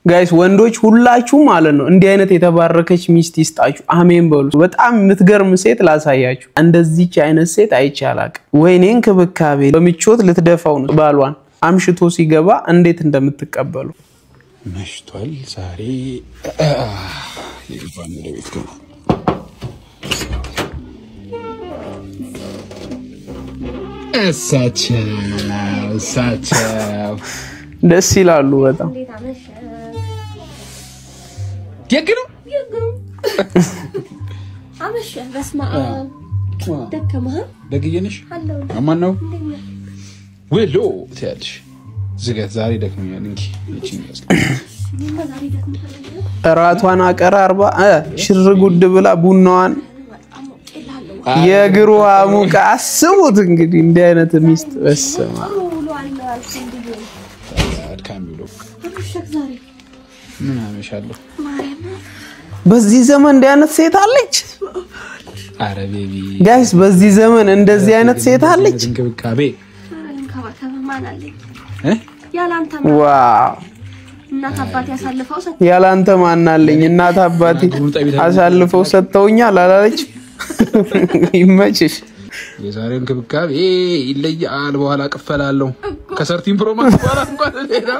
ጋይስ ወንዶች ሁላችሁ ማለት ነው እንዲህ አይነት የተባረከች ሚስት ይስጣችሁ አሜን በሉ በጣም የምትገርም ሴት ላሳያችሁ እንደዚህች አይነት ሴት አይቻላቅ ወይኔን ክብካቤ በምቾት ልትደፋው ነው ባሏን አምሽቶ ሲገባ እንዴት እንደምትቀበሉ መሽቷል ዛሬ ይባን ለቤት ነው እሳቸው ደስ ይላሉ በጣም يقرأ أمشي بسمع دكمها دقيقنش أما نو ويلو تاج زقت زاري دكمي نكي راتوان أقراربا شر قد بلا بونوان يقروها موك عسوت انقدي اندينا تميست بس كاملو أمشيك زاري من عمشالو በዚህ ዘመን እንደ አይነት ሴት አለች አረ ቤቢ ጋይስ በዚህ ዘመን እንደዚህ አይነት ሴት አለች እንክብካቤ ማን አለኝ ያላንተ ዋው እናት አባቴ ያሳልፈው ሰጥ ያላንተ ማን አለኝ እናት አባቴ አሳልፈው ሰጥተውኛል አላለች ይመችሽ የዛሬን እንክብካቤ ይለያል በኋላ ቀፈላለሁ ከሰርቲን ፕሮማክስ በኋላ እንኳን ሌላ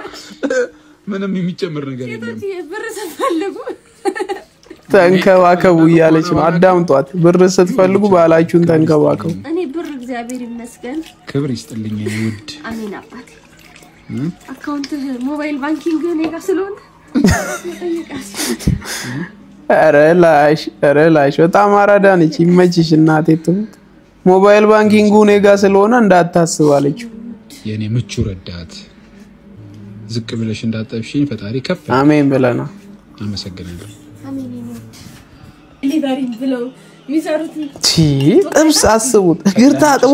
ምንም የሚጨምር ነገር የለም ብር ስትፈልጉ ተንከባከቡ ያለች ነው አዳምጧት ብር ስትፈልጉ ባላችሁን ተንከባከቡ እኔ ብር እግዚአብሔር ይመስገን ክብር ይስጥልኝ ውድ አሜን አባቴ አካውንት ሞባይል ባንኪንግ ነጋ ስለሆነ አረላሽ በጣም አራዳ ነች ይመችሽ እናቴ ትሙት ሞባይል ባንኪንጉ ነጋ ስለሆነ እንዳታስባለች የኔ ምቹ ረዳት ዝቅ ብለሽ እንዳጠብሽኝ ፈጣሪ ከፍ አሜን ብለና አመሰግናለሁ አሜን ሊቨሪ ብለው ሚሰሩት ጥብስ አስቡት እግር ታጥቦ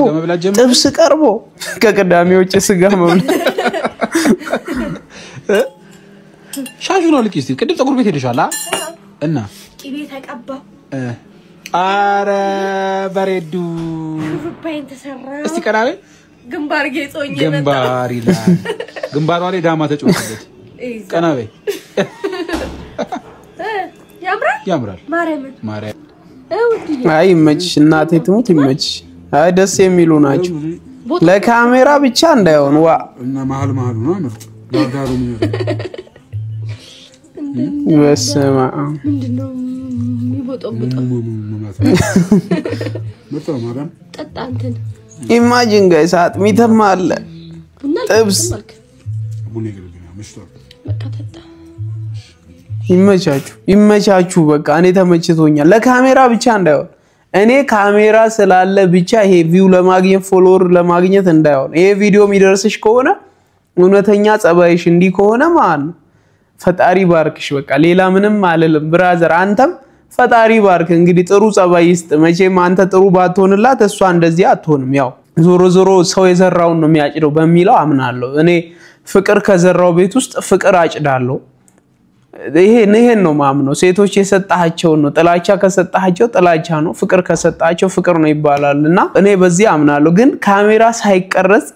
ጥብስ ቀርቦ ከቀዳሚዎች ስጋ መብላት ሻጁን አልቂስቲ ቅድም ፀጉር ቤት ሄደሻላ እና ቂቤ ተቀባው አረ በሬዱ ሩባይን ተሰራ እስቲ ቀራቤ ግንባር ጌጾኝ ግንባር ይላል ግንባሯ ላይ ዳማ ተጮህበት ቀናቤ ያምራል ማርያም አይ ይመችሽ እናቴ ትሙት ይመችሽ አይ ደስ የሚሉ ናቸው ለካሜራ ብቻ እንዳይሆን ዋ እና መሃል ነው ምርጥ ዳዳሩ ምን በስማ ምንድነው የሚቦጠቦጠው ምርጥ ማዳም ጠጣ እንትን ኢማጂን ጋይስ አጥሚተም አለ ጥብስ ቡኔ ግርግና መሽቷል በቃ ጠጣ ይመቻችሁ በቃ እኔ ተመችቶኛል ለካሜራ ብቻ እንዳይሆን እኔ ካሜራ ስላለ ብቻ ይሄ ቪው ለማግኘት ፎሎወር ለማግኘት እንዳይሆን ይሄ ቪዲዮ የሚደርስሽ ከሆነ እውነተኛ ጸባይሽ እንዲ ከሆነ ማን ፈጣሪ ባርክሽ በቃ ሌላ ምንም አልልም ብራዘር አንተም ፈጣሪ ባርክ እንግዲህ ጥሩ ጸባይ ይስጥ መቼም አንተ ጥሩ ባትሆንላት እሷ እንደዚህ አትሆንም ያው ዞሮ ዞሮ ሰው የዘራውን ነው የሚያጭደው በሚለው አምናለሁ እኔ ፍቅር ከዘራው ቤት ውስጥ ፍቅር አጭዳለሁ ይሄን ነው ማምነው ሴቶች የሰጣቸው ነው ጥላቻ ከሰጣቸው ጥላቻ ነው ፍቅር ከሰጣቸው ፍቅር ነው ይባላልና እኔ በዚህ አምናለሁ ግን ካሜራ ሳይቀረጽ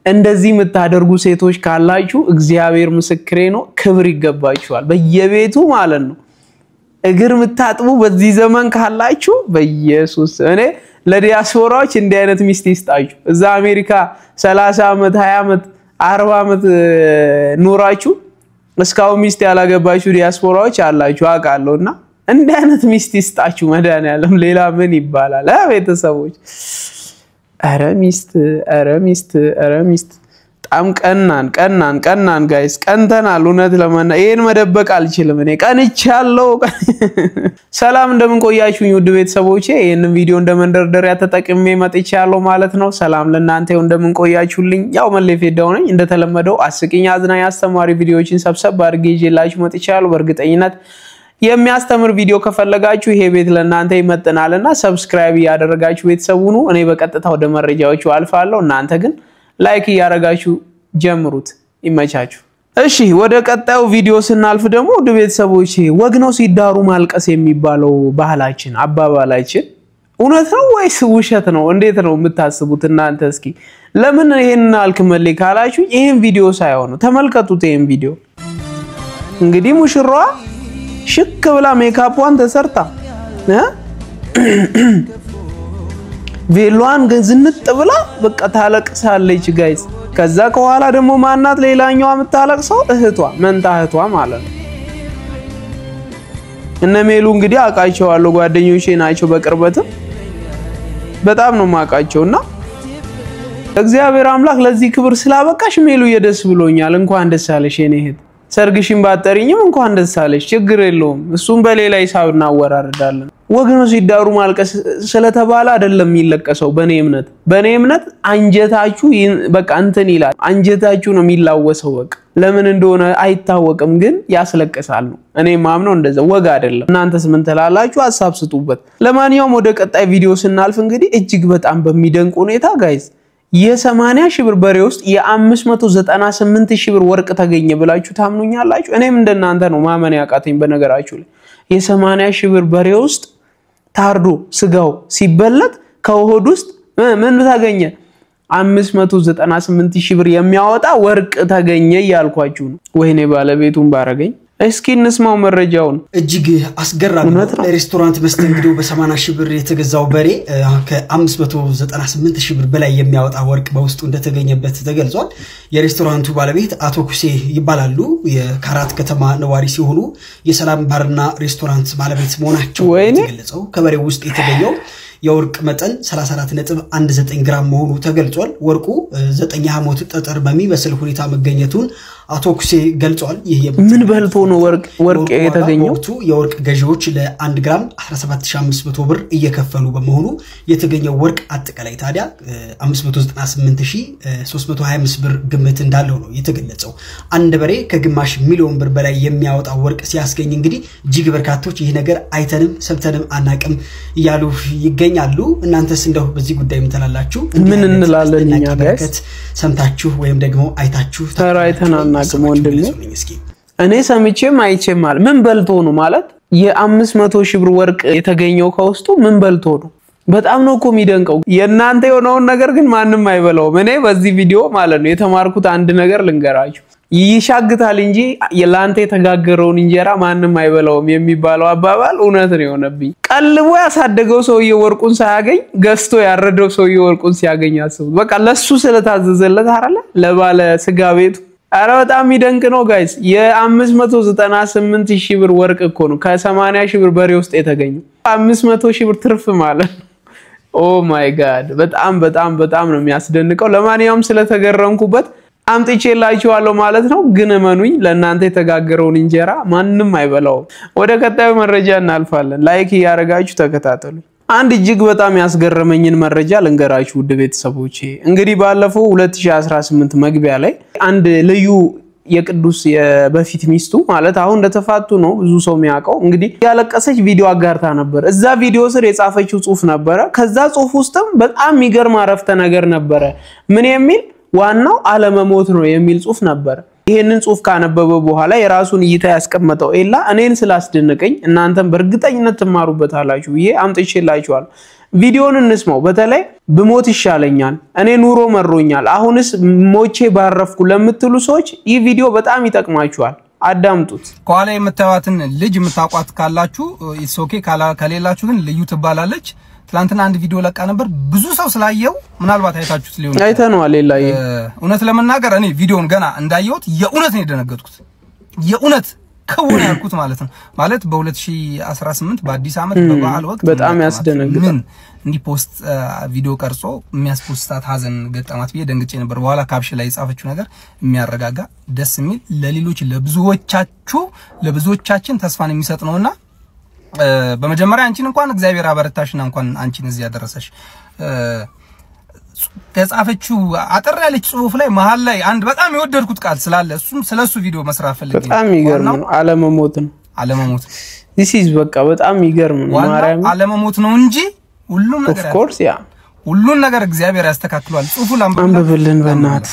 እንደዚህ የምታደርጉ ሴቶች ካላችሁ እግዚአብሔር ምስክሬ ነው ክብር ይገባችኋል በየቤቱ ማለት ነው እግር ምታጥቡ በዚህ ዘመን ካላችሁ በኢየሱስ እኔ ለዲያስፖራዎች እንዲህ አይነት ሚስት ይስጣችሁ እዛ አሜሪካ 30 አመት 20 አመት 40 አመት ኖራችሁ እስካው ሚስት ያላገባችሁ ዲያስፖራዎች አላችሁ አቃለውና እንዲህ አይነት ሚስት ይስጣችሁ መድኃኒዓለም ሌላ ምን ይባላል ቤተሰቦች አረ ሚስት ጣም ቀናን ጋይስ ቀንተናል እውነት ለማና ይሄን መደበቅ አልችልም እኔ ቀንቻለሁ ሰላም እንደምን ቆያችሁኝ ውድ ቤተሰቦቼ ይሄንን ቪዲዮ እንደመንደርደሪያ ተጠቅሜ መጥቻለሁ ማለት ነው ሰላም ለእናንተ እንደምን ቆያችሁልኝ ያው መለፌዳው ነኝ እንደተለመደው አስቂኝ አዝናኝ አስተማሪ ቪዲዮዎችን ሰብሰብ አድርጌ ይዤላችሁ መጥቻለሁ በእርግጠኝነት የሚያስተምር ቪዲዮ ከፈለጋችሁ ይሄ ቤት ለእናንተ ይመጥናልና ሰብስክራይብ ያደረጋችሁ ቤተሰቡ ነው እኔ በቀጥታ ወደ መረጃዎቹ አልፋለሁ እናንተ ግን ላይክ ያረጋችሁ ጀምሩት ይመቻችሁ እሺ ወደ ቀጣዩ ቪዲዮ ስናልፍ ደግሞ ወደ ቤተሰቦቼ ወግ ነው ሲዳሩ ማልቀስ የሚባለው ባህላችን አባባላችን እውነት ነው ወይስ ውሸት ነው እንዴት ነው የምታስቡት እናንተ እስኪ ለምን ይሄን አልከመለ ካላችሁ ይሄን ቪዲዮ ሳይሆን ተመልከቱት ይሄን ቪዲዮ እኔ እንግዲህ ሙሽራዋ ሽክ ብላ ሜካፕዋን ተሰርታ ቬሎዋን ገዝንጥ ብላ በቃ ታለቅሳለች ጋይስ። ከዛ ከኋላ ደግሞ ማናት ሌላኛዋ የምታለቅሰው እህቷ መንታ እህቷ ማለት ነው። እነ ሜሉ እንግዲህ አቃቸዋለሁ ጓደኞቼ ናቸው በቅርበትም በጣም ነው ማቃቸውና እግዚአብሔር አምላክ ለዚህ ክብር ስላበቃሽ ሜሉ የደስ ብሎኛል። እንኳን ደስ አለሽ የኔ እህት። ሰርግሽን ባጠሪኝም እንኳን ደስ አለሽ ችግር የለውም። እሱም በሌላ ሂሳብ እናወራርዳለን። ወግኖ ሲዳሩ ማልቀስ ስለተባለ አይደለም የሚለቀሰው በኔ እምነት አንጀታችሁ በቃ እንትን ይላል። አንጀታችሁ ነው የሚላወሰው በቃ ለምን እንደሆነ አይታወቅም ግን ያስለቅሳል ነው። እኔ ማምነው እንደዛ ወግ አይደለም። እናንተስ ምን ትላላችሁ? ሐሳብ ስጡበት። ለማንኛውም ወደ ቀጣይ ቪዲዮ ስናልፍ እንግዲህ እጅግ በጣም በሚደንቅ ሁኔታ ጋይስ የ80 ሺህ ብር በሬ ውስጥ የ598 ሺህ ብር ወርቅ ተገኘ ብላችሁ ታምኑኛላችሁ? እኔም እንደናንተ ነው ማመን ያቃተኝ በነገራችሁ ላይ የ80 ሺህ ብር በሬ ውስጥ ታርዶ ስጋው ሲበለት ከሆድ ውስጥ ምን ተገኘ? 598 ሺህ ብር የሚያወጣ ወርቅ ተገኘ ያልኳችሁ ነው። ወይኔ ባለቤቱን ባረገኝ። እስኪ እንስማው መረጃውን። እጅግ አስገራሚ ለሬስቶራንት መስተንግዶ በ80 ሺህ ብር የተገዛው በሬ ከ598 ሺህ ብር በላይ የሚያወጣ ወርቅ በውስጡ እንደተገኘበት ተገልጿል። የሬስቶራንቱ ባለቤት አቶ ኩሴ ይባላሉ። የካራት ከተማ ነዋሪ ሲሆኑ የሰላም ባርና ሬስቶራንት ባለቤት መሆናቸው ተገልጸው ከበሬው ውስጥ የተገኘው የወርቅ መጠን 34.19 ግራም መሆኑ ተገልጿል። ወርቁ 9 ሐሞት ጠጠር በሚመስል ሁኔታ መገኘቱን አቶ ኩሴ ገልጿል። ይሄ ምን በልቶ ነው ወርቅ የተገኘው? የወርቅ ገዢዎች ለ1 ግራም 17500 ብር እየከፈሉ በመሆኑ የተገኘው ወርቅ አጠቃላይ ታዲያ 598325 ብር ግምት እንዳለው ነው የተገለጸው። አንድ በሬ ከግማሽ ሚሊዮን ብር በላይ የሚያወጣ ወርቅ ሲያስገኝ እንግዲህ እጅግ በርካቶች ይሄ ነገር አይተንም ሰምተንም አናቅም ይያሉ ይገኛሉ። እናንተስ እንደው በዚህ ጉዳይ ምን ተላላችሁ? ምን እንላለን እኛ ጋይስ? ሰምታችሁ ወይም ደግሞ አይታችሁ ተራይተናልና ወንድሜ እኔ ሰምቼም አይቼም ማለት ምን በልቶ ነው ማለት የ500 ሺህ ብር ወርቅ የተገኘው ከውስጡ ምን በልቶ ነው? በጣም ነው እኮ የሚደንቀው። የናንተ የሆነውን ነገር ግን ማንንም አይበላውም። እኔ በዚህ ቪዲዮ ማለት ነው የተማርኩት አንድ ነገር ልንገራችሁ። ይሻግታል እንጂ የላንተ የተጋገረውን እንጀራ ማንንም አይበላውም የሚባለው አባባል እውነት ነው የሆነብኝ። ቀልቦ ያሳደገው ሰውዬ ወርቁን ሳያገኝ ገዝቶ ያረደው ሰውዬ ወርቁን ሲያገኝ አስቡት። በቃ ለሱ ስለታዘዘለት አይደለ ለባለ ስጋ ቤቱ። አረ በጣም ይደንቅ ነው ጋይስ። የ598 ሺህ ብር ወርቅ እኮ ነው ከ80 ሺህ ብር በሬ ውስጥ የተገኘው 500 ሺህ ብር ትርፍ ማለት ነው። ኦ ማይ ጋድ በጣም በጣም በጣም ነው የሚያስደንቀው። ለማንኛውም ስለተገረምኩበት አምጥቼላችኋለሁ ማለት ነው። ግን እመኑኝ ለእናንተ የተጋገረውን እንጀራ ማንንም አይበላውም። ወደ ቀጣዩ መረጃ እናልፋለን። ላይክ ያረጋችሁ ተከታተሉ። አንድ እጅግ በጣም ያስገረመኝን መረጃ ልንገራችሁ ውድ ቤተሰቦቼ። እንግዲህ ባለፈው 2018 መግቢያ ላይ አንድ ልዩ የቅዱስ በፊት ሚስቱ ማለት አሁን እንደተፋቱ ነው ብዙ ሰው የሚያውቀው። እንግዲህ ያለቀሰች ቪዲዮ አጋርታ ነበር። እዛ ቪዲዮ ስር የጻፈችው ጽሁፍ ነበረ። ከዛ ጽሁፍ ውስጥም በጣም የሚገርም አረፍተ ነገር ነበረ። ምን የሚል ዋናው አለመሞት ነው የሚል ጽሁፍ ነበር። ይሄንን ጽሁፍ ካነበበ በኋላ የራሱን እይታ ያስቀመጠው ኤላ እኔን ስላስደነቀኝ እናንተም በእርግጠኝነት ተማሩበታላችሁ ይሄ አምጥቼላችኋል። ቪዲዮውን እንስማው። በተለይ ብሞት ይሻለኛል እኔ ኑሮ መሮኛል አሁንስ ሞቼ ባረፍኩ ለምትሉ ሰዎች ይህ ቪዲዮ በጣም ይጠቅማችኋል። አዳምጡት። ቋላ የምታዩትን ልጅ የምታቋት ካላችሁ ኢትስ ኦኬ ከሌላችሁ ግን ልዩ ትባላለች። ትላንትና አንድ ቪዲዮ ለቃ ነበር ብዙ ሰው ስላየው ምናልባት አይታችሁት ሊሆን ይችላል። አይተነዋል ሌላዬ እውነት ለመናገር እኔ ቪዲዮውን ገና እንዳየሁት የእውነት ነው የደነገጥኩት። የእውነት ከወን ያልኩት ማለት ነው። ማለት በ2018 በአዲስ ዓመት በበዓል ወቅት በጣም ያስደነግጣል። እንዲ ፖስት ቪዲዮ ቀርጾ የሚያስፖስታት ሀዘን ገጠማት ብዬ ደንግጬ ነበር። በኋላ ካፕሽን ላይ የጻፈችው ነገር የሚያረጋጋ ደስ የሚል ለሌሎች ለብዙዎቻችን ተስፋን የሚሰጥ ነውና በመጀመሪያ አንቺን እንኳን እግዚአብሔር አበረታሽና እንኳን አንቺን እዚህ ያደረሰሽ ከጻፈችው አጠር ያለች ጽሁፍ ላይ መሃል ላይ አንድ በጣም የወደድኩት ቃል ስላለ እሱም ስለሱ ቪዲዮ መስራት ፈልጌ በጣም ይገርም ነው። አለመሞት this is በቃ በጣም ይገርም ነው። ማርያም አለመሞት ነው እንጂ ሁሉም ነገር of course ያ ሁሉም ነገር እግዚአብሔር ያስተካክሏል። ጽሁፉን አንብብልን በእናት።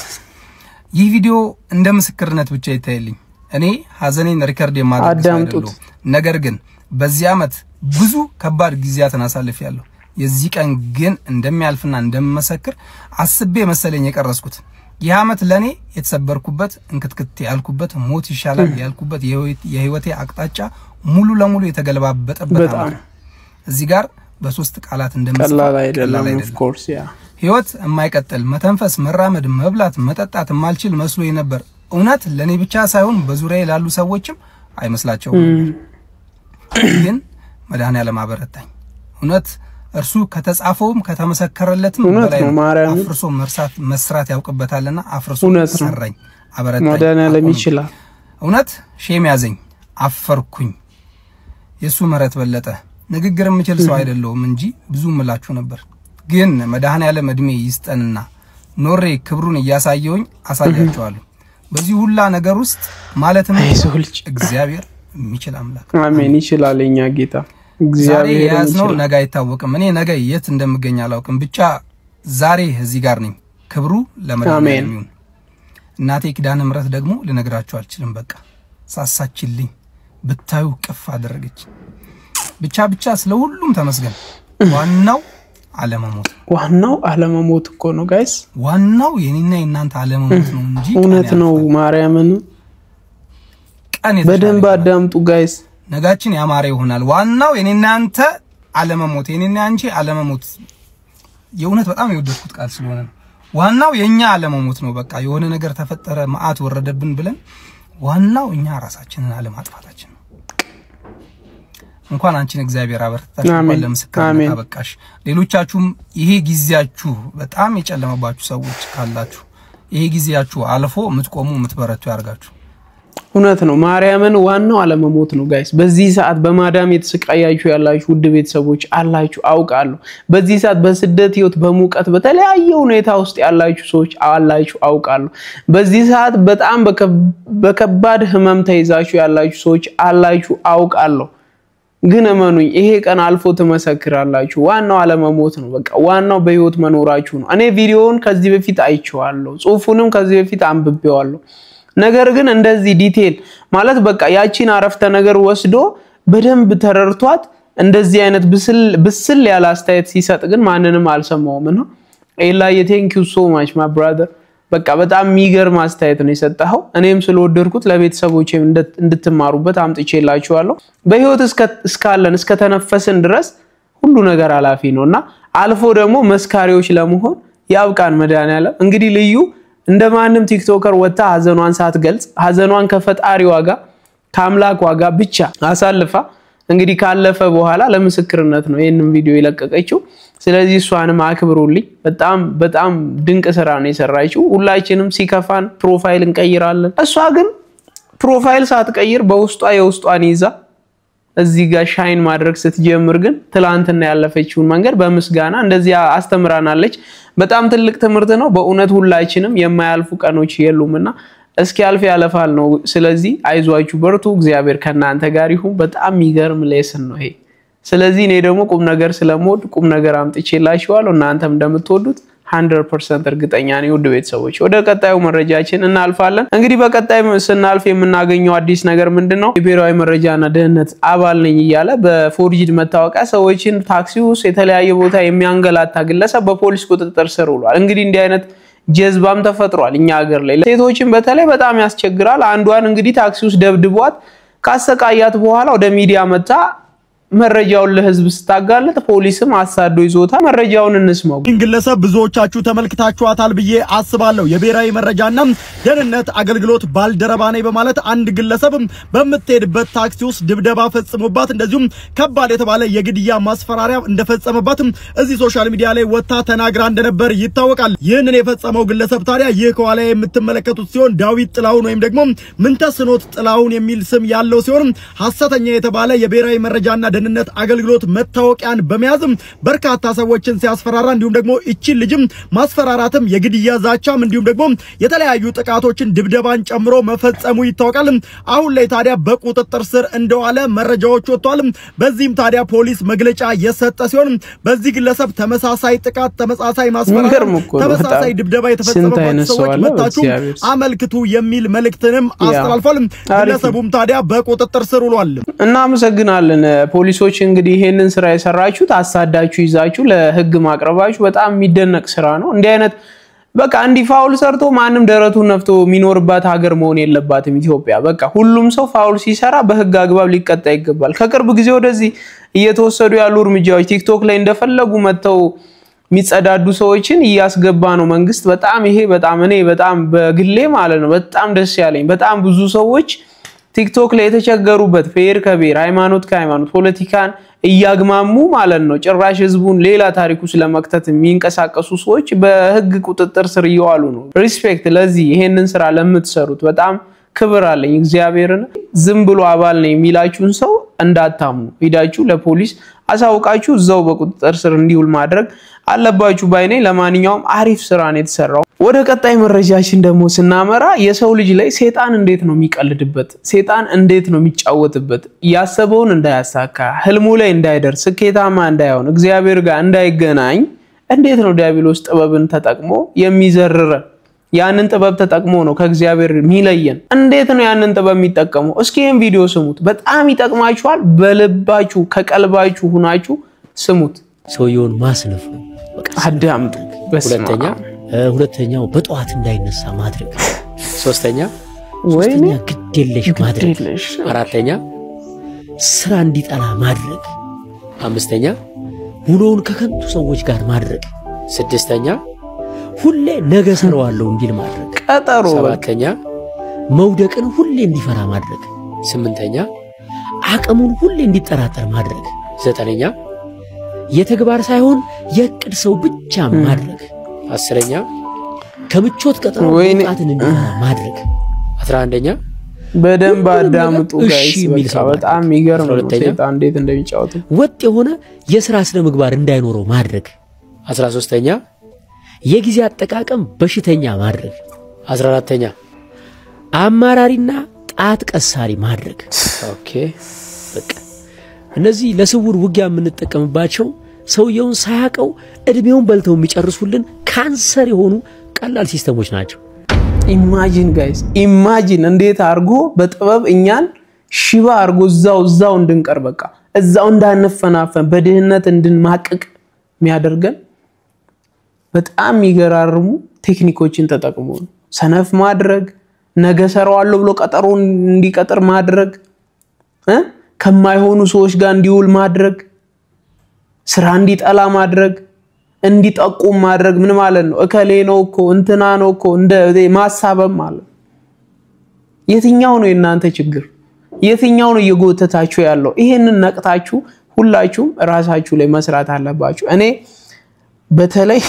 ይህ ቪዲዮ እንደ ምስክርነት ብቻ ይታየልኝ። እኔ ሀዘኔን ሪከርድ የማደርግ አይደለም። ነገር ግን በዚህ ዓመት ብዙ ከባድ ጊዜያትን አሳልፌያለሁ። የዚህ ቀን ግን እንደሚያልፍና እንደምመሰክር አስቤ መሰለኝ የቀረስኩት። ይህ ዓመት ለኔ የተሰበርኩበት እንክትክት ያልኩበት ሞት ይሻላል ያልኩበት የህይወቴ አቅጣጫ ሙሉ ለሙሉ የተገለባበጠበት ዓመት እዚህ ጋር በሶስት ቃላት እንደምጽፈው ቀላል of course ህይወት የማይቀጥል መተንፈስ መራመድ መብላት መጠጣት ማልችል መስሎኝ ነበር እውነት ለኔ ብቻ ሳይሆን በዙሪያዬ ላሉ ሰዎችም አይመስላቸውም ግን መድኃኔዓለም አበረታኝ እውነት እርሱ ከተጻፈውም ከተመሰከረለትም በላይ አፍርሶ መስራት ያውቅበታልና አፍርሶ ሰራኝ አበረታኝ መድኃኔዓለም ይችላል እውነት ሼም ያዘኝ አፈርኩኝ የሱ መረት በለጠ ንግግር የምችል ሰው አይደለሁም እንጂ ብዙ ምላችሁ ነበር ግን መድኃኔዓለም እድሜ ይስጠንና ኖሬ ክብሩን ያሳየውኝ አሳያቸዋለሁ በዚህ ሁላ ነገር ውስጥ ማለትም እግዚአብሔር የሚችል አምላክ አሜን ይችላል የኛ ጌታ እግዚአብሔር ያዝነው ነገ አይታወቅም እኔ ነገ የት እንደምገኝ አላውቅም ብቻ ዛሬ እዚህ ጋር ነኝ ክብሩ ለመድኃኔዓለም ይሁን እናቴ ኪዳነ ምሕረት ደግሞ ልነግራችሁ አልችልም በቃ ሳሳችልኝ ብታዩ ቅፍ አደረገች ብቻ ስለሁሉም ተመስገን ዋናው ዓለመሞት እኮ ነው ጋይስ ዋናው የኔና የናንተ ዓለመሞት ነው እንጂ እውነት ነው ማርያምን ቀን በደንብ አዳምጡ ጋይስ ነጋችን ያማረ ይሆናል ዋናው የኔና አንተ ዓለመሞት የኔና አንቺ ዓለመሞት የእውነት በጣም የወደድኩት ቃል ስለሆነ ዋናው የኛ ዓለመሞት ነው በቃ የሆነ ነገር ተፈጠረ ማአት ወረደብን ብለን ዋናው እኛ ራሳችንን ዓለማጥፋታችን እንኳን አንቺን እግዚአብሔር አበርታታሽ እንኳን ለምስክርነት አበቃሽ ሌሎቻችሁም ይሄ ጊዜያችሁ በጣም የጨለመባችሁ ሰዎች ካላችሁ ይሄ ጊዜያችሁ አልፎ ምትቆሙ ምትበረቱ ያርጋችሁ እውነት ነው ማርያምን ዋናው ዓለመሞት ነው ጋይስ በዚህ ሰዓት በማዳም የተሰቃያችሁ ያላችሁ ውድ ቤተሰቦች አላችሁ አውቃለሁ በዚህ ሰዓት በስደት ህይወት በሙቀት በተለያየ ሁኔታ ውስጥ ያላችሁ ሰዎች አላችሁ አውቃለሁ በዚህ ሰዓት በጣም በከባድ ህመም ተይዛችሁ ያላችሁ ሰዎች አላችሁ አውቃለሁ ግን እመኑኝ ይሄ ቀን አልፎ ተመሰክራላችሁ ዋናው ዓለመሞት ነው በቃ ዋናው በህይወት መኖራችሁ ነው እኔ ቪዲዮውን ከዚህ በፊት አይቼዋለሁ ጽሁፉንም ከዚህ በፊት አንብቤዋለሁ ነገር ግን እንደዚህ ዲቴል ማለት በቃ ያቺን አረፍተ ነገር ወስዶ በደንብ ተረርቷት እንደዚህ አይነት ብስል ያለ አስተያየት ሲሰጥ ግን ማንንም አልሰማውም ነው ኤላዬ ቴንክ ዩ ሶ ማች ማይ ብራዘር በቃ በጣም የሚገርም አስተያየት ነው የሰጠኸው እኔም ስለወደድኩት ለቤተሰቦቼም እንድትማሩበት አምጥቼላችኋለሁ በህይወት እስካለን እስከተነፈስን ድረስ ሁሉ ነገር አላፊ ነውና አልፎ ደግሞ መስካሪዎች ለመሆን ያብቃን መድኃኔዓለም እንግዲህ ልዩ እንደማንም ቲክቶከር ወጣ ሀዘኗን ሳትገልጽ ሀዘኗን ከፈጣሪዋ ጋር ከአምላኳ ጋር ብቻ አሳልፋ እንግዲህ ካለፈ በኋላ ለምስክርነት ነው ይሄንን ቪዲዮ ይለቀቀችው ስለዚህ እሷንም አክብሩልኝ በጣም ድንቅ ስራ ነው የሰራችው ሁላችንም ሲከፋን ፕሮፋይል እንቀይራለን እሷ ግን ፕሮፋይል ሳትቀይር በውስጧ የውስጧን ይዛ እዚህ ጋር ሻይን ማድረግ ስትጀምር ግን ትላንትና ያለፈችውን መንገድ በመስጋና እንደዚህ አስተምራናለች በጣም ትልቅ ትምህርት ነው በእውነት ሁላችንም የማያልፉ ቀኖች የሉምና እስኪ ያልፍ ያለፋል ነው ስለዚህ አይዟችሁ በርቱ እግዚአብሔር ከናንተ ጋር ይሁን በጣም ይገርም ሌሰን ነው ይሄ ስለዚህ እኔ ደግሞ ቁም ነገር ስለሞድ ቁም ነገር አምጥቼላችኋለሁ እናንተም እንደምትወዱት 100% እርግጠኛ ነኝ ውድ ቤተሰቦች ወደ ቀጣዩ መረጃችን እናልፋለን እንግዲህ በቀጣይ ስናልፍ የምናገኘው አዲስ ነገር ምንድነው የብሔራዊ መረጃና ደህንነት አባል ነኝ ይያለ በፎርጂድ መታወቂያ ሰዎችን ታክሲ ውስጥ የተለያየ ቦታ የሚያንገላታ ግለሰብ በፖሊስ ቁጥጥር ስር ውሏል እንግዲህ እንዲህ አይነት ጀዝባም ተፈጥሯል እኛ ሀገር ላይ ሴቶችን በተለይ በጣም ያስቸግራል አንዷን እንግዲህ ታክሲ ውስጥ ደብድቧት ካሰቃያት በኋላ ወደ ሚዲያ መጣ መረጃውን ለህዝብ ስታጋለጥ ፖሊስም አሳዶ ይዞታ መረጃውን እንስማው ግለሰብ ብዙዎቻችሁ ተመልክታችኋታል ብዬ አስባለሁ የብሔራዊ መረጃና ደህንነት አገልግሎት ባልደረባ ነኝ በማለት አንድ ግለሰብ በመተሄድበት ታክሲ ውስጥ ድብደባ ፈጽሞባት እንደዚሁም ከባድ የተባለ የግድያ ማስፈራሪያ እንደፈጸመባት እዚህ ሶሻል ሚዲያ ላይ ወጣ ተናግራ እንደነበር ይታወቃል ይህንን የፈጸመው ግለሰብ ታዲያ ይህ ከኋላ የምትመለከቱት ሲሆን ዳዊት ጥላሁን ወይም ደግሞ ምንተስኖት ጥላሁን የሚል ስም ያለው ሲሆን ሐሰተኛ የተባለ የብሔራዊ መረጃና ደህንነት አገልግሎት መታወቂያን በመያዝም በርካታ ሰዎችን ሲያስፈራራ እንዲሁም ደግሞ እቺን ልጅም ማስፈራራትም የግድያ ዛቻም እንዲሁም ደግሞ የተለያዩ ጥቃቶችን ድብደባን ጨምሮ መፈጸሙ ይታወቃል አሁን ላይ ታዲያ በቁጥጥር ስር እንደዋለ መረጃዎች ወጥቷል በዚህም ታዲያ ፖሊስ መግለጫ የሰጠ ሲሆን በዚህ ግለሰብ ተመሳሳይ ጥቃት ተመሳሳይ ማስፈራሪያ ተመሳሳይ ድብደባ የተፈጸመባቸው ሰዎች መጣችሁ አመልክቱ የሚል መልእክትንም አስተላልፏል ግለሰቡም ታዲያ በቁጥጥር ስር ውሏል እናመሰግናለን ፖሊሶች እንግዲህ ይሄንን ስራ የሰራችሁት አሳዳችሁ ይዛችሁ ለህግ ማቅረባችሁ በጣም የሚደነቅ ስራ ነው እንዲህ አይነት በቃ እንዲ ፋውል ሰርቶ ማንም ደረቱን ነፍቶ የሚኖርባት ሀገር መሆን የለባትም ኢትዮጵያ። በቃ ሁሉም ሰው ፋውል ሲሰራ በህግ አግባብ ሊቀጣ ይገባል። ከቅርብ ጊዜ ወደዚህ እየተወሰዱ ያሉ እርምጃዎች ቲክቶክ ላይ እንደፈለጉ መተው የሚጸዳዱ ሰዎችን እያስገባ ነው መንግስት። በጣም ይሄ በጣም እኔ በጣም በግሌ ማለት ነው በጣም ደስ ያለኝ በጣም ብዙ ሰዎች ቲክቶክ ላይ የተቸገሩበት ብሔር ከብሔር ሃይማኖት ከሃይማኖት ፖለቲካን እያግማሙ ማለት ነው ጭራሽ ህዝቡን ሌላ ታሪክ ውስጥ ለመክተት የሚንቀሳቀሱ ሰዎች በህግ ቁጥጥር ስር እየዋሉ ነው። ሪስፔክት ለዚህ ይሄንን ስራ ለምትሰሩት በጣም ክብር አለኝ እግዚአብሔርን። ዝም ብሎ አባል ነኝ የሚላችሁን ሰው እንዳታምኑ ሄዳችሁ ለፖሊስ አሳውቃችሁ እዛው በቁጥጥር ስር እንዲውል ማድረግ አለባችሁ ባይኔ። ለማንኛውም አሪፍ ስራ ነው የተሰራው። ወደ ቀጣይ መረጃችን ደግሞ ስናመራ የሰው ልጅ ላይ ሰይጣን እንዴት ነው የሚቀልድበት ሰይጣን እንዴት ነው የሚጫወትበት ያሰበውን እንዳያሳካ ህልሙ ላይ እንዳይደርስ ስኬታማ እንዳይሆን እግዚአብሔር ጋር እንዳይገናኝ እንዴት ነው ዲያብሎስ ጥበብን ተጠቅሞ የሚዘርረን ያንን ጥበብ ተጠቅሞ ነው ከእግዚአብሔር የሚለየን እንዴት ነው ያንን ጥበብ የሚጠቀመው እስኪ ይሄን ቪዲዮ ስሙት በጣም ይጠቅማችኋል በልባችሁ ከቀልባችሁ ሆናችሁ ስሙት ሰውየውን ማስነፍ ነው በቃ አዳምጡ ሁለተኛው በጧት እንዳይነሳ ማድረግ ሶስተኛ ግዴለሽ ማድረግ አራተኛ ስራ እንዲጠላ ማድረግ አምስተኛ ውሎውን ከከንቱ ሰዎች ጋር ማድረግ ስድስተኛ ሁሌ ነገ ሰራዋለሁ እንዲል ማድረግ ቀጠሮ ሰባተኛ መውደቅን ሁሌ እንዲፈራ ማድረግ ስምንተኛ አቅሙን ሁሌ እንዲጠራጠር ማድረግ ዘጠነኛ የተግባር ሳይሆን የቅድ ሰው ብቻ ማድረግ አስረኛ ከምቾት ቀጠሮ ወጣትን እንዲፈራ ማድረግ 11ኛ በደንብ አዳምጡ ጋይስ በጣም የሚገርም ነው ሰይጣን እንዴት እንደሚጫወቱ ወጥ የሆነ የሥራ ስነ ምግባር እንዳይኖረው ማድረግ 13ኛ የጊዜ አጠቃቀም በሽተኛ ማድረግ 14ኛ አማራሪና ጣት ቀሳሪ ማድረግ ኦኬ በቃ እነዚህ ለስውር ውጊያ የምንጠቀምባቸው ሰውየውን ሳያቀው እድሜውን በልተው የሚጨርሱልን ካንሰር የሆኑ ቀላል ሲስተሞች ናቸው። ኢማጂን ጋይስ ኢማጂን እንዴት አርጎ በጥበብ እኛን ሽባ አርጎ እዛው እንድንቀር በቃ እዛው እንዳንፈናፈን በድህነት እንድንማቀቅ የሚያደርገን በጣም ይገራርሙ ቴክኒኮችን ተጠቅሞ ሰነፍ ማድረግ ነገ ሰራዋለሁ ብሎ ቀጠሮ እንዲቀጥር ማድረግ ከማይሆኑ ሰዎች ጋር እንዲውል ማድረግ ስራ እንዲጠላ ማድረግ እንዲጠቁም ማድረግ ምን ማለት ነው እከሌ ነው እኮ እንትና ነው እኮ እንደ ማሳበብ ማለት የትኛው ነው የናንተ ችግር የትኛው ነው እየጎተታችሁ ያለው ይሄንን ነቅታችሁ ሁላችሁም ራሳችሁ ላይ መስራት አለባችሁ። እኔ በተለይ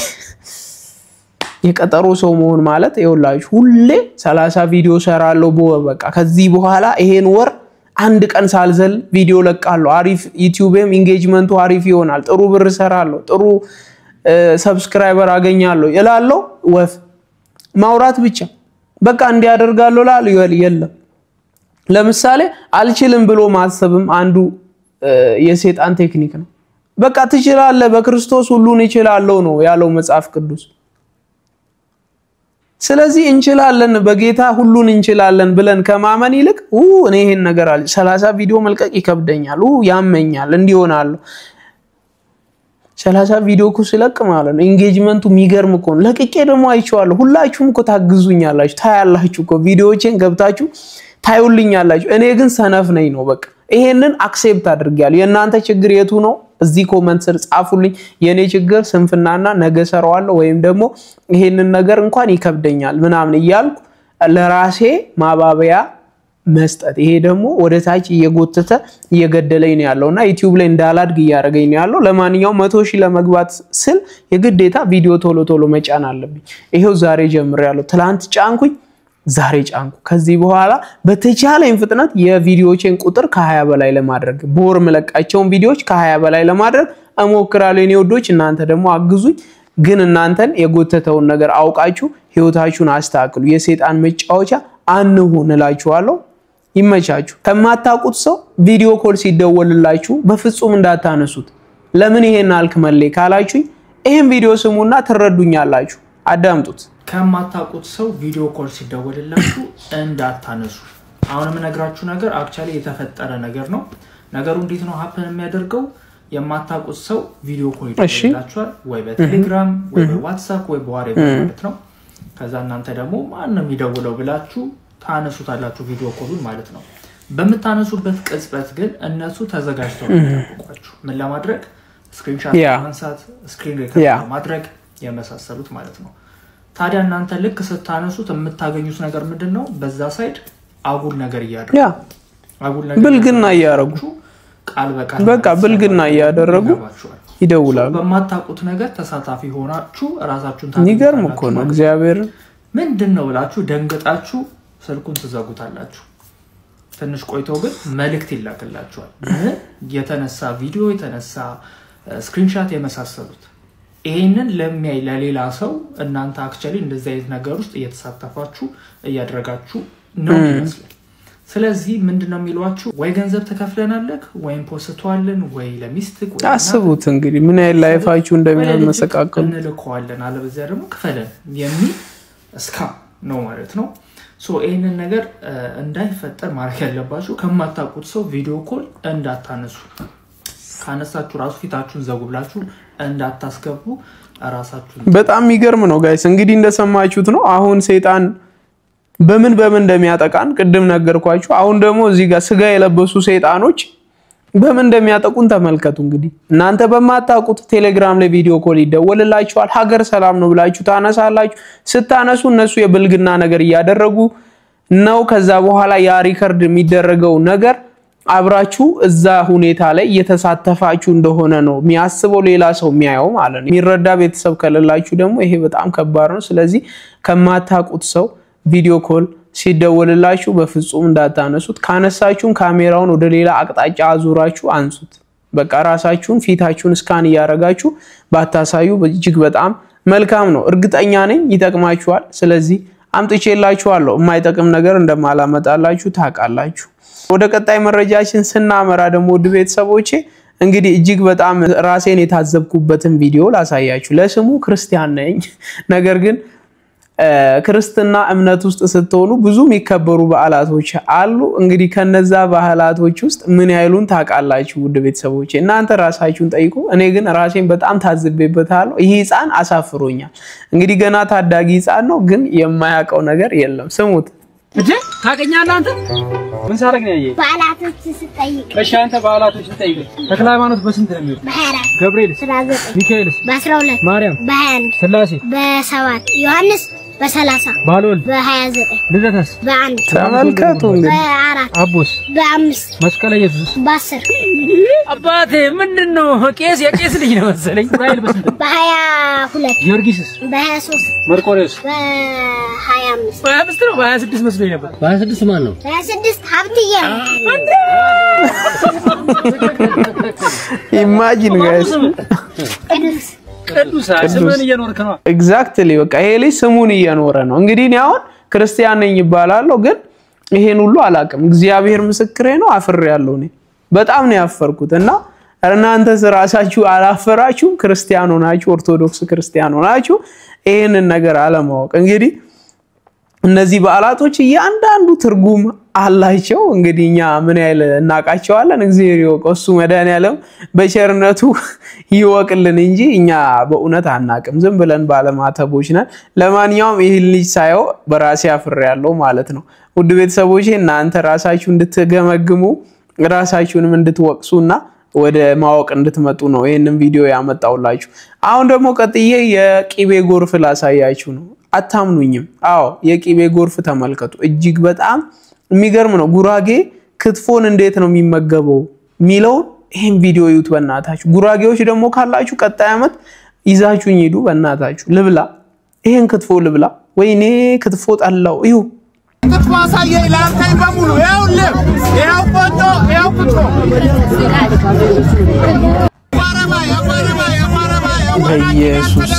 የቀጠሮ ሰው መሆን ማለት ይኸውላችሁ ሁሌ 30 ቪዲዮ ሰራለሁ በቃ ከዚህ በኋላ ይሄን ወር አንድ ቀን ሳልዘል ቪዲዮ ለቃለሁ አሪፍ ዩቲዩብም ኢንጌጅመንቱ አሪፍ ይሆናል ጥሩ ብር ሰራለሁ ጥሩ ሰብስክራይበር አገኛለሁ ይላልው ወፍ ማውራት ብቻ በቃ እንዲያደርጋለሁ ላል የለም ለምሳሌ አልችልም ብሎ ማሰብም አንዱ የሰይጣን ቴክኒክ ነው። በቃ ትችላለህ በክርስቶስ ሁሉን ይችላልው ነው ያለው መጽሐፍ ቅዱስ። ስለዚህ እንችላለን በጌታ ሁሉን እንችላለን ብለን ከማመን ይልቅ እኔ ይሄን ነገር አለ 30 ቪዲዮ መልቀቅ ይከብደኛል ያመኛል እንዲሆናል 30 ቪዲዮ ኩስለቅ ማለት ነው ኢንጌጅመንቱ የሚገርም እኮ ነው። ለቅቄ ደግሞ አይቻለሁ ሁላችሁም እኮ ታግዙኛላችሁ ታያላችሁ እኮ ቪዲዮዎችን ገብታችሁ ታዩልኛላችሁ እኔ ግን ሰነፍ ነኝ ነው በቃ ይሄንን አክሴፕት አድርጋለሁ። የናንተ ችግር የቱ ነው እዚህ ኮሜንት ስር ጻፉልኝ የኔ ችግር ስንፍናና ነገ ሰራዋለሁ ወይም ደግሞ ይሄንን ነገር እንኳን ይከብደኛል ምናምን ይያልኩ ለራሴ ማባበያ መስጠት ይሄ ደግሞ ወደ ታች እየጎተተ እየገደለኝ ነው ያለውና ዩቲዩብ ላይ እንዳላድግ ያረጋኝ ነው ያለው። ለማንኛውም 100,000 ለመግባት ስል የግዴታ ቪዲዮ ቶሎ መጫን አለብኝ። ይሄው ዛሬ ጀምሬያለሁ ትላንት ጫንኩኝ ዛሬ ጫንኩ ከዚህ በኋላ በተቻለኝ ፍጥነት የቪዲዮዎችን ቁጥር ከ20 በላይ ለማድረግ ቦር መለቃቸውን ቪዲዮዎች ከ20 በላይ ለማድረግ እሞክራለሁ። እኔ ወዶች እናንተ ደግሞ አግዙኝ። ግን እናንተን የጎተተውን ነገር አውቃችሁ ህይወታችሁን አስተካክሉ። የሰይጣን መጫወቻ አንሁን እላችኋለሁ። ይመቻችሁ። ከማታውቁት ሰው ቪዲዮ ኮል ሲደወልላችሁ በፍጹም እንዳታነሱት። ለምን ይሄን አልክ መሌ ካላችሁኝ ይሄን ቪዲዮ ስሙና ትረዱኛላችሁ። አዳምጡት። ከማታውቁት ሰው ቪዲዮ ኮል ሲደወልላችሁ እንዳታነሱ። አሁን የምነግራችሁ ነገር አክቹአሊ የተፈጠረ ነገር ነው። ነገሩ እንዴት ነው ሀፕን የሚያደርገው? የማታውቁት ሰው ቪዲዮ ኮል ይደውልላችኋል ወይ በቴሌግራም ወይ በዋትስአፕ ወይ በዋትስአፕ ማለት ነው። ከዛ እናንተ ደግሞ ማን ነው የሚደውለው ብላችሁ ታነሱታላችሁ ቪዲዮ ኮሉን ማለት ነው በመታነሱበት ቅጽበት ግን እነሱ ተዘጋጅተው ተጠብቋችሁ ምን ለማድረግ ስክሪንሾት ማንሳት ስክሪን ሪከርድ ማድረግ የመሳሰሉት ማለት ነው ታዲያ እናንተ ልክ ስታነሱት የምታገኙት ነገር ምንድነው በዛ ሳይድ አጉል ነገር ያደረጉ አጉል ነገር ብልግና ያደረጉ ቃል በቃል በቃ ብልግና ያደረጉ ይደውላሉ በማታውቁት ነገር ተሳታፊ ሆናችሁ ራሳችሁን ታዲያ ይገርም እኮ ነው እግዚአብሔር ምንድነው ብላችሁ ደንገጣችሁ ስልኩን ትዘጉታላችሁ ትንሽ ቆይተው ግን መልእክት ይላክላችኋል የተነሳ ቪዲዮ የተነሳ ስክሪንሾት የመሳሰሉት ይሄንን ለሚያይ ለሌላ ሰው እናንተ አክቹአሊ እንደዚህ አይነት ነገር ውስጥ እየተሳተፋችሁ እያደረጋችሁ ነው ይመስላል ስለዚህ ምንድነው የሚሏችሁ ወይ ገንዘብ ተከፍለናለክ ወይ ፖስቷልን ወይ ለሚስትክ ወይ አስቡት እንግዲህ ምን ያህል ላይፋችሁ እንደሚያመሰቃቀሉ እንልከዋለን አለበዚያ ደግሞ ክፈለን የሚል እስካ ነው ማለት ነው ሶ ይሄንን ነገር እንዳይፈጠር ማድረግ ያለባችሁ ከማታውቁት ሰው ቪዲዮ ኮል እንዳታነሱ ካነሳችሁ ራሱ ፊታችሁን ዘጉብላችሁ እንዳታስገቡ ራሳችሁን በጣም የሚገርም ነው ጋይስ እንግዲህ እንደሰማችሁት ነው አሁን ሰይጣን በምን እንደሚያጠቃን ቅድም ነገርኳችሁ አሁን ደግሞ እዚህ ጋር ስጋ የለበሱ ሰይጣኖች በምን እንደሚያጠቁን ተመልከቱ እንግዲህ እናንተ በማታውቁት ቴሌግራም ላይ ቪዲዮ ኮል ይደወልላችኋል ሀገር ሰላም ነው ብላችሁ ታነሳላችሁ ስታነሱ እነሱ የብልግና ነገር ያደረጉ ነው ከዛ በኋላ ያ ሪከርድ የሚደረገው ነገር አብራችሁ እዛ ሁኔታ ላይ እየተሳተፋችሁ እንደሆነ ነው የሚያስበው ሌላ ሰው የሚያየው ማለት ነው የሚረዳ ቤተሰብ ከለላችሁ ደግሞ ይሄ በጣም ከባድ ነው ስለዚህ ከማታውቁት ሰው ቪዲዮ ኮል ሲደወልላችሁ በፍጹም እንዳታነሱት ካነሳችሁን ካሜራውን ወደ ሌላ አቅጣጫ አዙራችሁ አንሱት በቃ ራሳችሁን ፊታችሁን ስካን ያያረጋችሁ ባታሳዩ እጅግ በጣም መልካም ነው እርግጠኛ ነኝ ይጠቅማችኋል ስለዚህ አምጥቼላችኋለሁ የማይጠቅም ነገር እንደማላመጣላችሁ ታውቃላችሁ ወደ ቀጣይ መረጃችን ስናመራ ደግሞ ውድ ቤተሰቦቼ እንግዲህ እጅግ በጣም ራሴን የታዘብኩበትን ቪዲዮ ላሳያችሁ ለስሙ ክርስቲያን ነኝ ነገር ግን ክርስትና እምነት ውስጥ ስትሆኑ ብዙ የሚከበሩ በዓላቶች አሉ እንግዲህ ከነዛ በዓላቶች ውስጥ ምን ያይሉን ታውቃላችሁ ውድ ቤተሰቦቼ እናንተ ራሳችሁን ጠይቁ እኔ ግን ራሴን በጣም ታዝቤበታለሁ ይሄ ህፃን አሳፍሮኛል እንግዲህ ገና ታዳጊ ህፃን ነው ግን የማያውቀው ነገር የለም ስሙት እጄ ታገኛለህ አንተ ምን ሳረግ ነው ያየ በዓላቶች ስጠይቅ እሺ አንተ በዓላቶች ስጠይቅ ተክለ ሃይማኖት በስንት ነው የሚወጣው በ24 ገብርኤል ሚካኤልስ በ12 ማርያም በ21 ስላሴ በ7 ዮሐንስ በ30 ባልወልድ በ29 ልደታስ በ1 ተመልከቱ እንግዲህ በ4 አቦስ በ5 መስቀለ ኢየሱስ በ10 አባቴ ምንድነው ቄስ የቄስ ልጅ ነው መሰለኝ ራይል በስንት በ22 ጊዮርጊስስ በ23 መርቆሬዎስ በ25 በ25 ነው በ26 መስሎኝ ነበር በ26 ማን ነው በ26 ሀብትዬ ኢማጂን ጋይስ ቅዱስ ስሙን እየኖርክ ነው ኤግዛክትሊ በቃ ይሄ ልጅ ስሙን እየኖረ ነው እንግዲህ ነው አሁን ክርስቲያን ነኝ ይባላል ግን ይሄን ሁሉ አላቀም እግዚአብሔር ምስክሬ ነው አፍሬያለሁ እኔ በጣም ነው ያፈርኩትና እናንተ ራሳችሁ አላፈራችሁ ክርስቲያን ሆናችሁ ኦርቶዶክስ ክርስቲያን ሆናችሁ ይሄንን ነገር አለማወቅ እንግዲህ እነዚህ በዓላቶች እያንዳንዱ ትርጉም አላቸው እንግዲህኛ ምን ያህል እናቃቸዋለን እግዚአብሔር ይወቀው እሱ መድኃኒዓለም በቸርነቱ ይወቅልን እንጂ እኛ በእውነት አናቅም ዝም ብለን ባለማተቦች ነን ለማንኛውም ይሄ ልጅ ሳይው በራሴ አፍሬያለሁ ማለት ነው ውድ ቤተሰቦቼ እናንተ ራሳችሁ እንድትገመግሙ ራሳችሁንም እንድትወቅሱና ወደ ማወቅ እንድትመጡ ነው ይሄንን ቪዲዮ ያመጣውላችሁ አሁን ደግሞ ቀጥዬ የቂቤ ጎርፍ ላሳያችሁ ነው አታምኑኝም አዎ የቂቤ ጎርፍ ተመልከቱ እጅግ በጣም የሚገርም ነው ጉራጌ ክትፎን እንዴት ነው የሚመገበው ሚለው ይሄን ቪዲዮ ዩት በእናታችሁ ጉራጌዎች ደግሞ ካላችሁ ቀጣይ አመት ይዛችሁኝ ሄዱ በእናታችሁ ልብላ ይሄን ክትፎ ልብላ ወይኔ ክትፎ ጣላው እዩ ክትፎ አሳየ ላንተይ በሙሉ ያውልህ ያው ቆንጆ ያው ክትፎ ኢየሱስ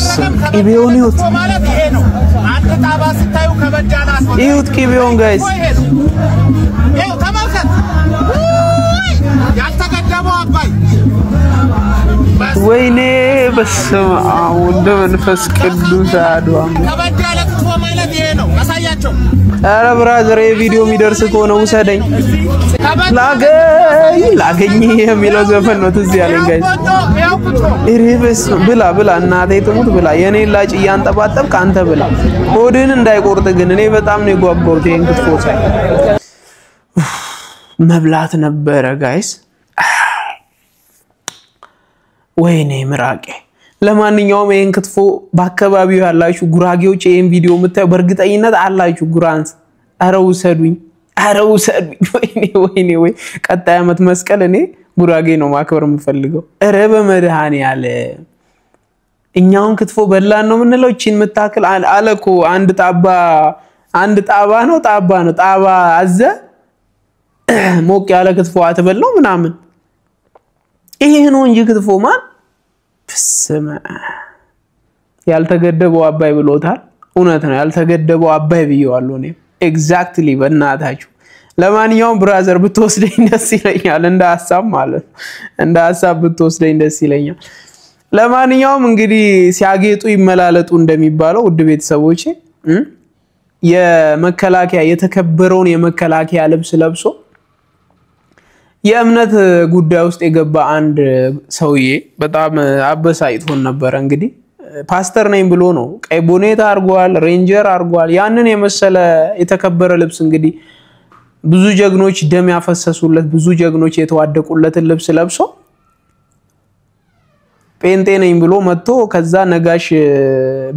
ቂቤውን ይሁት ማለት ይሄ ነው አንተ ጣባ ስታዩ ከበጃና ይሁት ቂቤውን ጋይስ ይው ተመልከት ያልተገደበው አባይ ወይኔ በስመ አብ ወወልድ ወመንፈስ ቅዱስ አሐዱ አምላክ ከበጃና ክትፎ ማለት ይሄ ነው አሳያቸው ኧረ ብራዘር ቪዲዮ የሚደርስ ከሆነ ውሰደኝ ላገኝ የሚለው ዘፈን ነው ትዝ ያለኝ ጋይስ ኢሪበስ ብላ እናቴ ትሙት ብላ የኔ ላጭ እያንጠባጠብክ አንተ ብላ ሆድን እንዳይቆርጥ ግን እኔ በጣም ነው የጓጓሁት ይሄን ክትፎ ሳይ መብላት ነበረ ጋይስ ወይኔ ምራቄ ለማንኛውም ይሄን ክትፎ በአካባቢው ያላችሁ ጉራጌዎች ይሄን ቪዲዮ የምታዩ በእርግጠኝነት አላችሁ ጉራንስ አረውሰዱኝ ወይኔ ቀጣይ አመት መስቀል እኔ ጉራጌ ነው ማክበር የምፈልገው እረ በመድሃኔ ያለ እኛውን ክትፎ በላን ነው ምንለው እቺን መታከል አለኮ አንድ ጣባ ነው ጣባ አዘ ሞቅ ያለ ክትፎ አትበለው ምናምን ይሄ ነው እንጂ ክትፎ ማን ፍስማ ያልተገደበው አባይ ብሎታል እውነት ነው ያልተገደበው አባይ ብየዋለሁ እኔ ኤግዛክትሊ በእናታችሁ ለማንኛውም ብራዘር ብትወስደኝ ደስ ይለኛል እንደ ሐሳብ ማለት እንደ ሐሳብ ብትወስደኝ ደስ ይለኛል ለማንኛውም እንግዲህ ሲያጌጡ ይመላለጡ እንደሚባለው ውድ ቤተሰቦቼ የመከላከያ የተከበረውን የመከላከያ ልብስ ለብሶ የእምነት ጉዳይ ውስጥ የገባ አንድ ሰውዬ በጣም አበሳጭቶን ነበር እንግዲህ ፓስተር ነኝ ብሎ ነው ቀይ ቦኔት አርጓል ሬንጀር አርጓል ያንን የመሰለ የተከበረ ልብስ እንግዲህ ብዙ ጀግኖች ደም ያፈሰሱለት ብዙ ጀግኖች የተዋደቁለት ልብስ ለብሶ ጴንጤ ነኝ ብሎ መጥቶ ከዛ ነጋሽ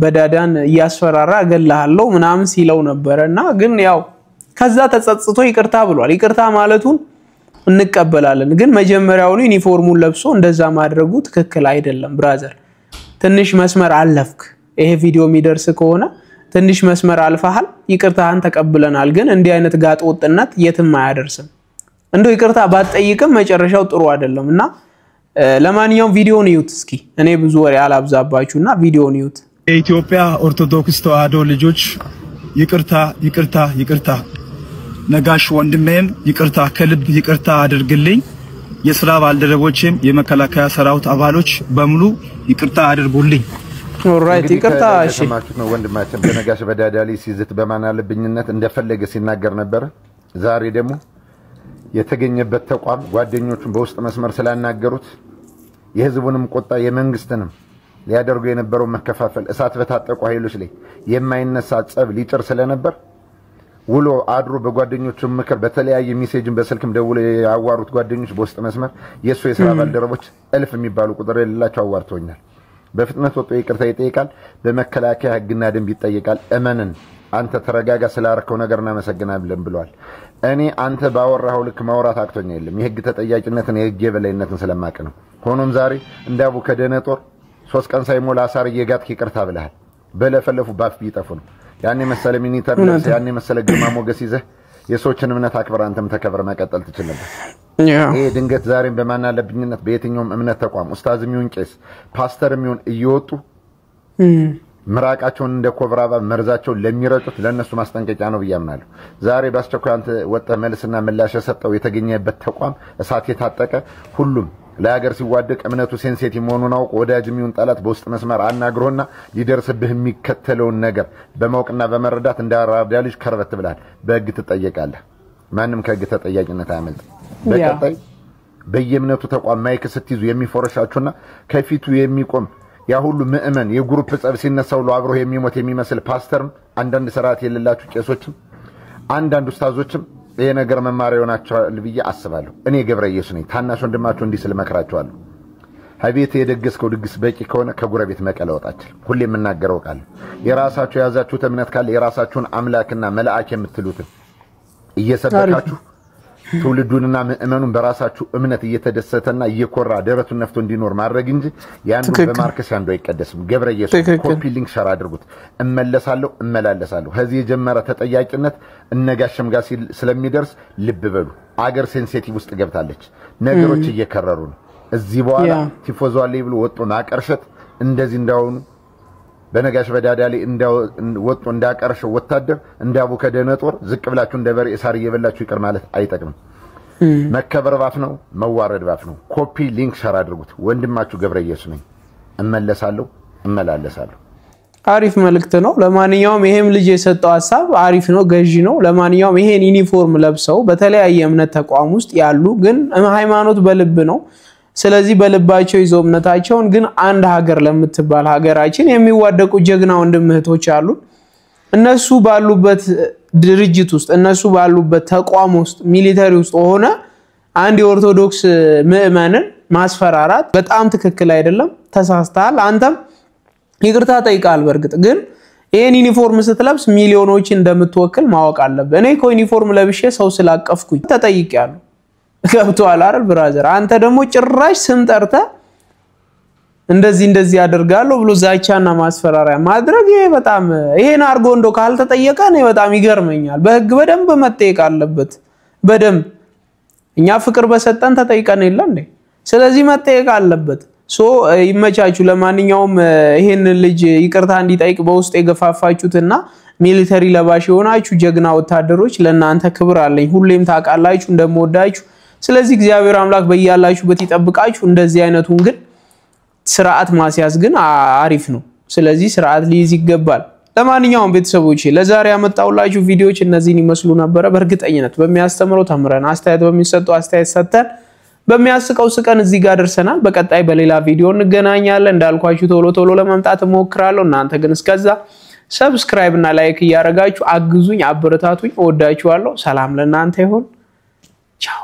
በዳዳን ያስፈራራ አገላሃለው ምናምን ሲለው ነበርና ግን ያው ከዛ ተጸጽቶ ይቅርታ ብሏል ይቅርታ ማለቱን እንቀበላለን ግን መጀመሪያውን ዩኒፎርሙን ለብሶ እንደዛ ማድረጉ ትክክል አይደለም ብራዘር ትንሽ መስመር አለፍክ ይሄ ቪዲዮ የሚደርስ ከሆነ ትንሽ መስመር አልፈሃል ይቅርታህን ተቀብለናል ግን እንዲህ አይነት ጋጥ ወጥነት የትም አያደርስም እንደው ይቅርታ ባትጠይቅም መጨረሻው ጥሩ አይደለምና ለማንኛውም ቪዲዮውን ይዩት እስኪ እኔ ብዙ ወሬ አላብዛባችሁና ቪዲዮውን ይዩት የኢትዮጵያ ኦርቶዶክስ ተዋህዶ ልጆች ይቅርታ ነጋሽ ወንድሜም ይቅርታ ከልብ ይቅርታ አድርግልኝ የሥራ ባልደረቦችም የመከላከያ ሰራዊት አባሎች በሙሉ ይቅርታ አድርጉልኝ ኦልራይት ይቅርታ እሺ ነው ወንድማችን በነጋሽ በዳዳሊ ሲዝት በማናለብኝነት እንደፈለገ ሲናገር ነበር ዛሬ ደግሞ የተገኘበት ተቋም ጓደኞቹን በውስጥ መስመር ስላናገሩት የህዝቡንም ቁጣ የመንግስትንም ሊያደርጉ የነበረው መከፋፈል እሳት በታጠቁ ኃይሎች ላይ የማይነሳ ጸብ ሊጭር ስለነበር ውሎ አድሮ በጓደኞቹ ምክር በተለያየ ሜሴጅን በስልክም ደውለው ያዋሩት ጓደኞች በውስጥ መስመር የሱ የሥራ ባልደረቦች እልፍ የሚባሉ ቁጥር የሌላቸው አዋርተውኛል በፍጥነት ወጥቶ ይቅርታ ይጠይቃል በመከላከያ ህግና ደንብ ይጠይቃል እመንን አንተ ተረጋጋ ስላርከው ነገርና መሰግናለን ብለዋል እኔ አንተ ባወራው ልክ ማውራት አክቶኛ የለም የህግ ተጠያቂነትን የህግ የበላይነትን ስለማቀ ነው ሆኖም ዛሬ እንዳቡ ከደነጦር 3 ቀን ሳይሞላ አሳር የጋት ይቅርታ ብለሃል በለፈለፉ ባፍ ቢጠፉ ነው ያኔ መሰለ ሚኒተር ያኔ መሰለ ግርማ ሞገስ ይዘህ የሶችን እምነት አክብር አንተም ተከብረ መቀጠል ትችል ነበር ይሄ ድንገት ዛሬም በማናለብኝነት በየትኛውም እምነት ተቋም ኡስታዝም ይሁን ቄስ ፓስተርም ይሁን እየወጡ ምራቃቸውን እንደ ኮብራባ መርዛቸው ለሚረጩት ለነሱ ማስጠንቀቂያ ነው ብያምናለሁ ዛሬ ባስቸኳይ አንተ ወጣ መልስና ምላሽ የሰጠው የተገኘበት ተቋም እሳት የታጠቀ ሁሉም ለሀገር ሲዋደቅ እምነቱ ሴንሲቲቭ መሆኑን አውቆ ወዳጅም ይሁን ጠላት በውስጥ መስመር አናግሮና ሊደርስብህ የሚከተለውን ነገር በማወቅና በመረዳት እንዳራዳ ልጅ ከርበት ብላል በህግ ትጠየቃለህ ማንንም ከህግ ተጠያቂነት አያመልጥ በቀጣይ በየእምነቱ ተቋም ማይክ ስትይዙ የሚፎርሻችሁና ከፊቱ የሚቆም ያ ሁሉ ምእመን የግሩፕ ጸብ ሲነሳው አብሮ የሚሞት የሚመስል ፓስተርም አንዳንድ ስርዓት የሌላችሁ ቄሶችም አንዳንድ ኡስታዞችም ይሄ ነገር መማሪያው ናቸው ልብዬ አስባለሁ እኔ ገብረ ኢየሱስ ነኝ ታናሽ ወንድማችሁ እንዲህ ስለመከራቸዋለሁ ሀቤት የደገስከው ድግስ በቂ ከሆነ ከጉረቤት መቀለውጣችሁ ሁሌ የምናገረው ቃል የራሳችሁ ያዛችሁት እምነት ካለ የራሳችሁን አምላክና መልአክ የምትሉት እየሰበካችሁ ትውልዱንና ምእመኑን በራሳችሁ እምነት እየተደሰተና እየኮራ ደረቱን ነፍቶ እንዲኖር ማድረግ እንጂ ያንዱ በማርከስ ያንዱ አይቀደስም ገብረ ኢየሱስ ኮፒ ሊንክ ሸር አድርጉት እመላለሳለሁ ከዚህ የጀመረ ተጠያቂነት እነጋሽም ጋር ስለሚደርስ ልብ በሉ አገር ሴንሲቲቭ ውስጥ ገብታለች ነገሮች እየከረሩ ነው እዚህ በኋላ ቲፎዟል ብሎ ወጥቶ ማቀርሸት እንደዚህ እንዳውኑ በነጋሽ በዳዳሊ ወጥቶ እንዳቀርሽ ወታደር እንዳቡ ከደነጦር ዝቅ ብላችሁ እንደበሬ እሳር እየበላችሁ ይቀር ማለት አይጠቅም መከበር ባፍ ነው መዋረድ ባፍ ነው ኮፒ ሊንክ ሸር አድርጉት ወንድማችሁ ገብረ ኢየሱስ ነኝ እመላለሳለሁ አሪፍ መልእክት ነው። ለማንኛውም ይሄም ልጅ የሰጠው ሐሳብ አሪፍ ነው፣ ገዢ ነው። ለማንኛውም ይሄን ዩኒፎርም ለብሰው በተለያየ እምነት ተቋም ውስጥ ያሉ ግን ሃይማኖት በልብ ነው። ስለዚህ በልባቸው ይዘው እምነታቸውን ግን አንድ ሀገር ለምትባል ሀገራችን የሚዋደቁ ጀግና ወንድም እህቶች አሉ። እነሱ ባሉበት ድርጅት ውስጥ እነሱ ባሉበት ተቋም ውስጥ ሚሊተሪ ውስጥ ሆነ አንድ የኦርቶዶክስ ምዕመንን ማስፈራራት በጣም ትክክል አይደለም። ተሳስተሃል። አንተም ይቅርታ ጠይቃል። በርግጥ ግን ይሄን ዩኒፎርም ስትለብስ ሚሊዮኖችን እንደምትወክል ማወቅ አለበት። እኔ እኮ ዩኒፎርም ለብሼ ሰው ስላቀፍኩኝ ተጠይቄያለሁ። ገብቶሃል አይደል ብራዘር? አንተ ደግሞ ጭራሽ ስም ጠርተህ እንደዚህ ያደርጋለሁ ብሎ ዛቻና ማስፈራሪያ ማድረግ ይሄ በጣም ይሄን አርጎ እንደው ካልተጠየቀ እኔ በጣም ይገርመኛል። በህግ በደንብ መጠየቅ አለበት። በደንብ እኛ ፍቅር በሰጠን ተጠይቀን የለ እንዴ? ስለዚህ መጠየቅ አለበት። ይመቻችሁ። ለማንኛውም ይሄን ልጅ ይቅርታ እንዲጠይቅ በውስጥ የገፋፋችሁትና ሚሊተሪ ለባሽ የሆናችሁ ጀግና ወታደሮች ለእናንተ ክብር አለኝ። ሁሌም ታውቃላችሁ እንደምወዳችሁ። ስለዚህ እግዚአብሔር አምላክ በእያላችሁበት ይጠብቃችሁ። እንደዚህ አይነቱን ግን ስርዓት ማስያዝ ግን አሪፍ ነው። ስለዚህ ስርዓት ሊይዝ ይገባል። ለማንኛውም ቤተሰቦቼ ለዛሬ ያመጣውላችሁ ቪዲዮዎች እነዚህን ይመስሉ ነበር። በእርግጠኝነት በሚያስተምረው ተምረን አስተያየት በሚሰጠው አስተያየት ሰጥተን በሚያስቀው ስቀን እዚህ ጋር ደርሰናል። በቀጣይ በሌላ ቪዲዮ እንገናኛለን። እንዳልኳችሁ ቶሎ ለመምጣት እሞክራለሁ። እናንተ ግን እስከዛ ሰብስክራይብ እና ላይክ እያደረጋችሁ አግዙኝ፣ አበረታቱኝ። እወዳችኋለሁ። ሰላም ለእናንተ ይሁን። ቻው